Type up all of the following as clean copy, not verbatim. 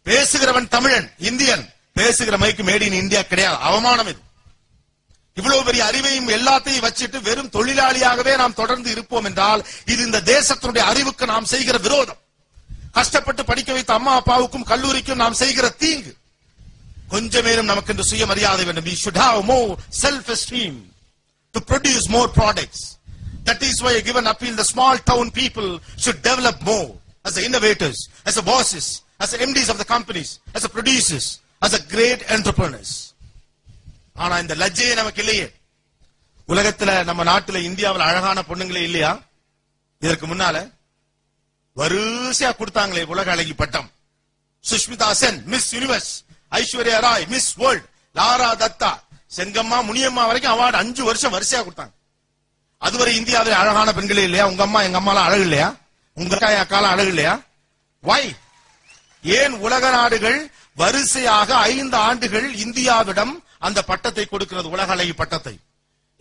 பேசுகிறவன் தமிழன், இந்தியன், பேசுகிற மைக்கு மேட் இன் இந்தியா கிடையாது. அவமானம் இது. இவ்வளவு பெரிய அறிவையும் எல்லாத்தையும் வச்சுட்டு வெறும் தொழிலாளியாகவே நாம் தொடர்ந்து இருப்போம் என்றால் இது இந்த தேசத்தினுடைய அறிவுக்கு நாம் செய்கிற விரோதம். கஷ்டப்பட்டு படிக்க வைத்த அம்மா அப்பாவுக்கும் கல்லூரிக்கும் நாம் செய்கிற தீங்கு. கொஞ்சமேலும் நமக்கு என்று சுயமரியாதை வேண்டும். We should have more self-esteem to produce more products. That is why I give an appeal. The small town people should develop more as the innovators, as the bosses, as the MDs of the companies, as the producers, as the great entrepreneurs. ஆனா இந்த லஜ்ஜையே நமக்கு இல்லையே. உலகத்துல நம்ம நாட்டுல இந்தியாவில் அழகான பொண்ணுங்களே இல்லையா? இதற்கு முன்னால வரிசையா கொடுத்தாங்களே உலக அழகி பட்டம். Sushmita Sen Miss Universe, Aishwarya Rai Miss World, Lara Dutta, Sengamma, Muniyamma வரைக்கும் அவார்டு 5 வருஷம் வரிசையா கொடுத்தாங்க. அதுவரை இந்தியாவில் அழகான பெண்களே இல்லையா? உங்க அம்மா எங்க அம்மாலாம் அழகு இல்லையா? உங்க அக்காலாம் அழகு இல்லையா? வை? ஏன் உலக நாடுகள் வரிசையாக 5 ஆண்டுகள் இந்தியாவிடம் அந்த பட்டத்தை கொடுக்கிறது, உலக அழகி பட்டத்தை?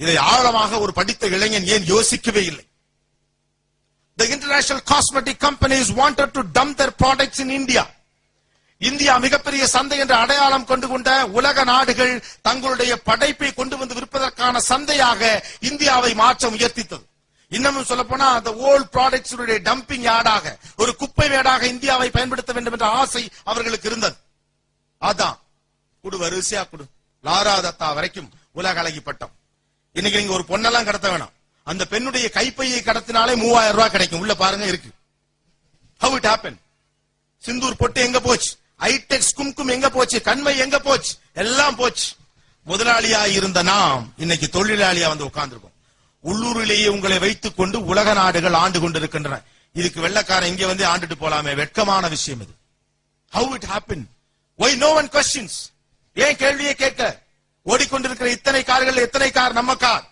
இதை ஆழமாக ஒரு படித்த இளைஞன் ஏன் யோசிக்கவே இல்லை? The international cosmetic companies wanted to dump their products in India. India மிகப்பெரிய சந்தை என்ற அடையாளம் கொண்டு கொண்ட உலக நாடுகள் தங்களுடைய படைப்பை கொண்டு வந்து விற்பதற்கான சந்தையாக இந்தியாவை மாற்ற முயற்சித்தது. இன்னமும் சொல்ல போனா அந்த ஓல்ட் ப்ராடக்ட்ஸ் டம்பிங் யார்டாக, ஒரு குப்பை மேடாக இந்தியாவை பயன்படுத்த வேண்டும் என்ற ஆசை அவர்களுக்கு இருந்தது. அதான் குடு, வரிசையா குடு. லாரா தத்தா வரைக்கும் உலக அழகி பட்டம். இன்னைக்கு நீங்க ஒரு பொண்ணெல்லாம் கடத்த வேணாம், அந்த பெண்ணுடைய கைப்பையை கடத்தினாலே 3000 ரூபாய் கிடைக்கும். உள்ள பாருங்க இருக்கு. How it happened? சிந்தூர் பொட்டு எங்க போச்சு? ஐடெக்ஸ் கும்கும் எங்க போச்சு? கண்மை எங்க போச்சு? எல்லாம் போச்சு. முதலாளியா இருந்த நாம் இன்னைக்கு தொழிலாளியா வந்து உட்கார்ந்துருக்கோம். உள்ளூரிலேயே உங்களை வைத்துக் கொண்டு உலக நாடுகள் ஆண்டு கொண்டிருக்கின்றன. இதுக்கு வெள்ளக்காரன் இங்க வந்து ஆண்டுட்டு போலாமே, வெட்கமான விஷயம் இது. How it happened? Why no one questions? ஏன் கேள்வியே கேட்க? ஓடிக்கொண்டிருக்கிற இத்தனை கார்கள், எத்தனை கார் நம்ம கார்?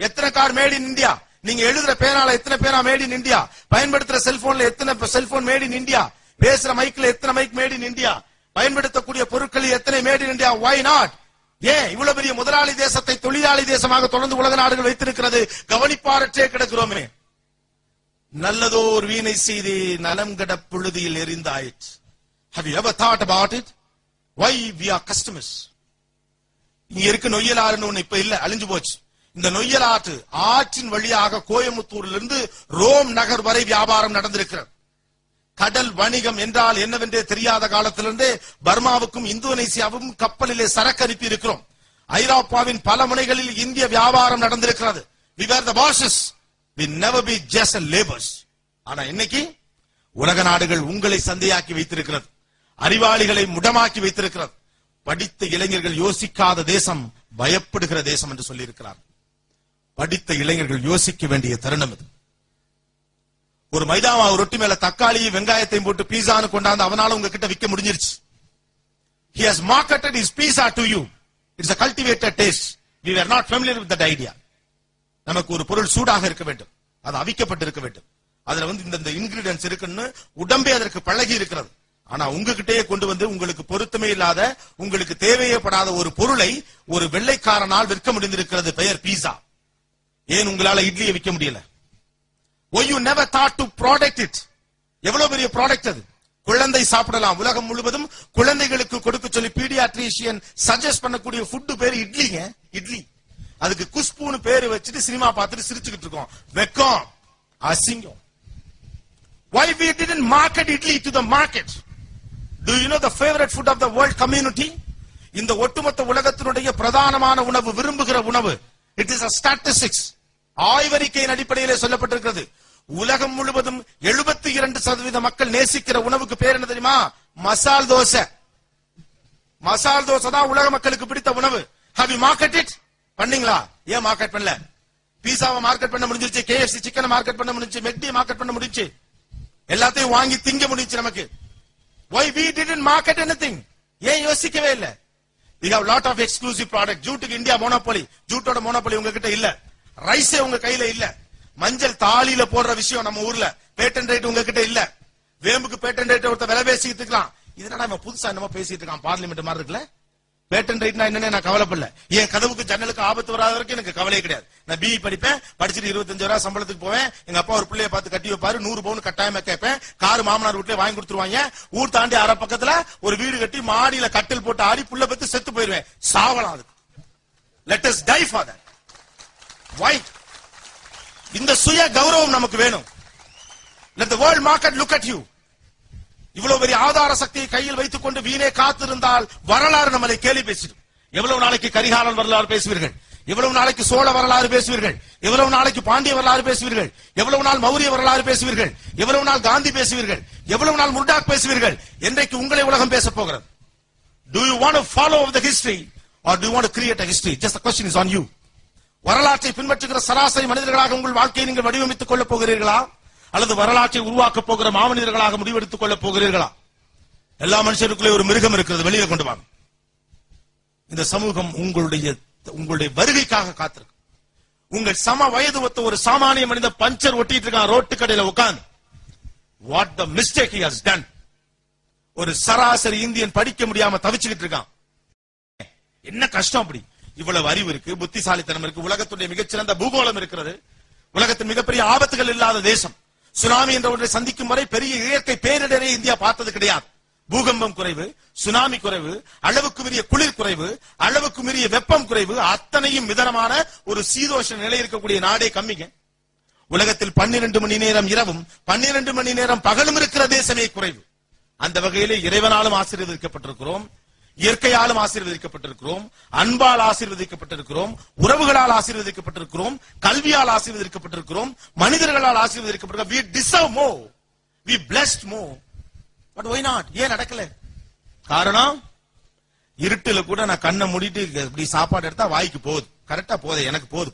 எத்தனை கார் மேட் இன் இந்தியா? நீங்க எழுதுற பேனால எத்தனை பேனா மேட் இன் இந்தியா? பயன்படுத்துற செல்போன்ல எத்தனை செல்போன் மேட் இன் இந்தியா? பேசுற மைக்ல எத்தனை மைக் மேட் இன் இந்தியா? பயன்படுத்தக்கூடிய பொருட்களில் எத்தனை made in India? Why not? ஏன் இவ்வளவு பெரிய முதலாளி தேசத்தை தொழிலாளி தேசமாக தொடர்ந்து உலக நாடுகள் வைத்திருக்கிறது? கவனிப்பாரற்றே கிடக்கிறோமே. நல்லதோர் வீணை செய்து நலம் கட புழுதியில் எரிந்தாயிற்று. Have you ever thought about it? Why we are customers? இங்க இருக்கு நொய்யல் ஆறுன்னு ஒண்ணு இப்ப இல்ல, அழிஞ்சு போச்சு. இந்த நொய்யல் ஆற்று ஆற்றின் வழியாக கோயம்புத்தூரிலிருந்து ரோம் நகர் வரை வியாபாரம் நடந்திருக்கிறது. கடல் வணிகம் என்றால் என்னவென்றே தெரியாத காலத்திலிருந்தே பர்மாவுக்கும் இந்தோனேசியாவுக்கும் கப்பலிலே சரக்கு அனுப்பி இருக்கிறோம். ஐரோப்பாவின் பல முனைகளில் இந்திய வியாபாரம் நடந்திருக்கிறது. We were the bosses. We never be just laborers. ஆனா இன்னைக்கு உலக நாடுகள் உங்களை சந்தையாக்கி வைத்திருக்கிறது, அறிவாளிகளை முடமாக்கி வைத்திருக்கிறது. படித்த இளைஞர்கள் யோசிக்காத தேசம் பயப்படுகிற தேசம் என்று சொல்லி இருக்கிறார். படித்த இளைஞர்கள் யோசிக்க வேண்டிய தருணம் இது. ஒரு மைதா மாவு ரொட்டி மேல தக்காளியும் வெங்காயத்தையும் போட்டு பீஸான்னு கொண்டாந்து அவனால உங்ககிட்ட விற்க முடிஞ்சிருச்சு. He has marketed his pizza to you. It's a cultivated taste. We were not familiar with that idea. நமக்கு ஒரு பொருள் சூடாக இருக்க வேண்டும், அது அவிக்கப்பட்டு இருக்க வேண்டும், அதுல வந்து இந்த இன்கிரிடியன்ஸ் இருக்குன்னு உடம்பே அதற்கு பழகி இருக்கிறது. ஆனா உங்ககிட்டயே கொண்டு வந்து உங்களுக்கு பொருத்தமே இல்லாத, உங்களுக்கு தேவையப்படாத ஒரு பொருளை ஒரு வெள்ளைக்காரனால் விற்க முடிந்திருக்கிறது. பெயர் பீஸா. ஏன் உங்களால இட்லியை விற்க முடியல? Why you never thought to product it? எவ்வளவு பெரிய ப்ராடக்ட் அது. குழந்தை சாப்பிடலாம். உலகம் முழுவதும் குழந்தைகளுக்கு கொடுக்க சொல்லி பீடியாட்ரிஷியன் சஜஸ்ட் பண்ணக்கூடிய ஃபுட் பேரு இட்லிங்க. இட்லி. அதுக்கு குஷ்புன்னு பேரு வச்சுட்டு சினிமா பார்த்துட்டு சிரிச்சுக்கிட்டு இருக்கோம். வெக்கம், அசிங்கம். Why we didn't market idli to the market? Do you know the favorite food of the world community? இந்த ஒட்டுமொத்த உலகத்தினுடைய பிரதானமான உணவு, விரும்புகிற உணவு. It is a statistics. ஆய்வறிக்கையின் அடிப்படையிலே சொல்லப்பட்டிருக்கிறது. உலகம் முழுவதும் 72% மக்கள் நேசிக்கிற உணவுக்கு பேர் என்ன தெரியுமா? மசால் தோசை. மசால் தோசை தான் உலக மக்களுக்கு பிடித்த உணவு. Have you marketed it? பண்ணீங்களா? ஏன் மார்க்கெட் பண்ணல? பீஸாவை மார்க்கெட் பண்ண முடிஞ்சிருச்சு, KFC சிக்கனை மார்க்கெட் பண்ண முடிஞ்சிருச்சு, மெக்டி மார்க்கெட் பண்ண முடிஞ்சிருச்சு, எல்லாத்தையும் வாங்கி திங்க முடிஞ்சிருச்சு நமக்கு. Why we didn't market anything? ஏன் யோசிக்கவே இல்ல? We have lot of exclusive product. ஜூட்டுக்கு இந்தியா மோனோபோலி. ஜூட்டோட மோனோபோலி உங்ககிட்ட இல்ல. ரைஸே உங்க கையில இல்ல. மஞ்சள் தாலியில போடுற விஷயம் நம்ம ஊர்ல பேட்டன் ரைட் உங்ககிட்ட இல்ல. வேம்புக்கு பேட்டன் ரைட் ஒருத்த விலை பேசிட்டு இருக்கலாம். இதனால நம்ம புதுசா என்னமோ பேசிட்டு இருக்கான், பார்லிமெண்ட் மாதிரி இருக்குல்ல. பேட்டன் ரைட்னா என்னன்னு நான் கவலைப்படல. என் கதவுக்கு ஜன்னலுக்கு ஆபத்து வராத வரைக்கும் எனக்கு கவலையே கிடையாது. நான் பிஇ படிப்பேன், படிச்சுட்டு 25,000 சம்பளத்துக்கு போவேன். எங்க அப்பா ஒரு பிள்ளைய பார்த்து கட்டி வைப்பாரு, 100 பவுன் கட்டாயமா கேட்பேன். கார் மாமனார் வீட்டுல வாங்கி கொடுத்துருவாங்க. ஊர் தாண்டி அரை பக்கத்துல ஒரு வீடு கட்டி மாடியில கட்டில் போட்டு ஆடி புள்ள பத்து செத்து போயிருவேன். சாவலாம் அதுக்கு. Let us die for that. Why? இந்த சுய கௌரவம் நமக்கு வேணும். Let the world market look at you. இவ்வளவு பெரிய ஆதார சக்தியை கையில் வைத்துக் கொண்டு வீணே காத்திருந்தால் வரலாறு நம்மளை கேலி பேசிடும். எவ்வளவு நாளைக்கு கரிகாலன் வரலாறு பேசுவீர்கள்? எவ்வளவு நாளைக்கு சோழ வரலாறு பேசுவீர்கள்? எவ்வளவு நாளைக்கு பாண்டிய வரலாறு பேசுவீர்கள்? எவ்வளவு நாள் மௌரிய வரலாறு பேசுவீர்கள்? எவ்வளவு நாள் காந்தி பேசுவீர்கள்? எவ்வளவு நாள் முர்டாக் பேசுவீர்கள்? என்றைக்கு உங்களை உலகம் பேச போகிறது? Do you want to follow the history or do you want to create a history? Just the question is on you. வரலாற்றை பின்பற்றுகிற சராசரி மனிதர்களாக உங்கள் வாழ்க்கையை நீங்கள் வடிவமைத்துக் கொள்ளப் போகிறீர்களா, அல்லது வரலாற்றை உருவாக்க போகிற மாமனிதர்களாக முடிவெடுத்துக் கொள்ளப் போகிறீர்களா? எல்லா மனுஷருக்குள்ளே ஒரு மிருகம் இருக்கிறது, வெளியே கொண்டு வாங்க. இந்த சமூகம் உங்களுடைய வருகைக்காக காத்திருக்கு. உங்கள் சம வயது ஒத்த ஒரு சாமானிய மனித பஞ்சர் ஒட்டிட்டு இருக்கான் ரோட்டு கடையில உட்கார்ந்து. What the mistake he has done. ஒரு சராசரி இந்தியன் படிக்க முடியாம தவிச்சுக்கிட்டு இருக்கான். என்ன கஷ்டம் அப்படி? இவ்வளவு அறிவு இருக்கு, புத்திசாலித்தனம் இருக்கு, உலகத்துடைய மிகச்சிறந்த பூகோளம் இருக்கிறது, உலகத்தின் மிகப்பெரிய ஆபத்துகள் இல்லாத தேசம். சுனாமி என்ற ஒன்றை சந்திக்கும் வரை பெரிய இயற்கை பேரிடரை இந்தியா பார்த்தது கிடையாது. பூகம்பம் குறைவு, சுனாமி குறைவு, அளவுக்கு மீறிய குளிர் குறைவு, அளவுக்கு மீறிய வெப்பம் குறைவு, அத்தனையும் மிதமான ஒரு சீதோஷ நிலை இருக்கக்கூடிய நாடே கம்மிங்க. உலகத்தில் 12 மணி நேரம் இரவும் 12 மணி நேரம் பகலும் இருக்கிற தேசமே குறைவு. அந்த வகையிலே இறைவனாலும் ஆசீர்வதிக்கப்பட்டிருக்கிறோம், இயற்கையாலும் ஆசீர்வதிக்கப்பட்டிருக்கிறோம், அன்பால் ஆசீர்வதிக்கப்பட்டிருக்கிறோம், உறவுகளால் ஆசீர்வதிக்கப்பட்டிருக்கிறோம், கல்வியால் ஆசீர்வதிக்கப்பட்டிருக்கிறோம், மனிதர்களால் ஆசீர்வதிக்கப்பட்டிருக்கிறோம். We deserve more. We blessed more. But why not? ஏன் நடக்கல? காரணம், இருட்டுல கூட நான் கண்ணை மூடிட்டு இப்படி சாப்பாடு எடுத்தா வாய்க்கு போகுது, கரெக்டா போகுது, எனக்கு போகுது.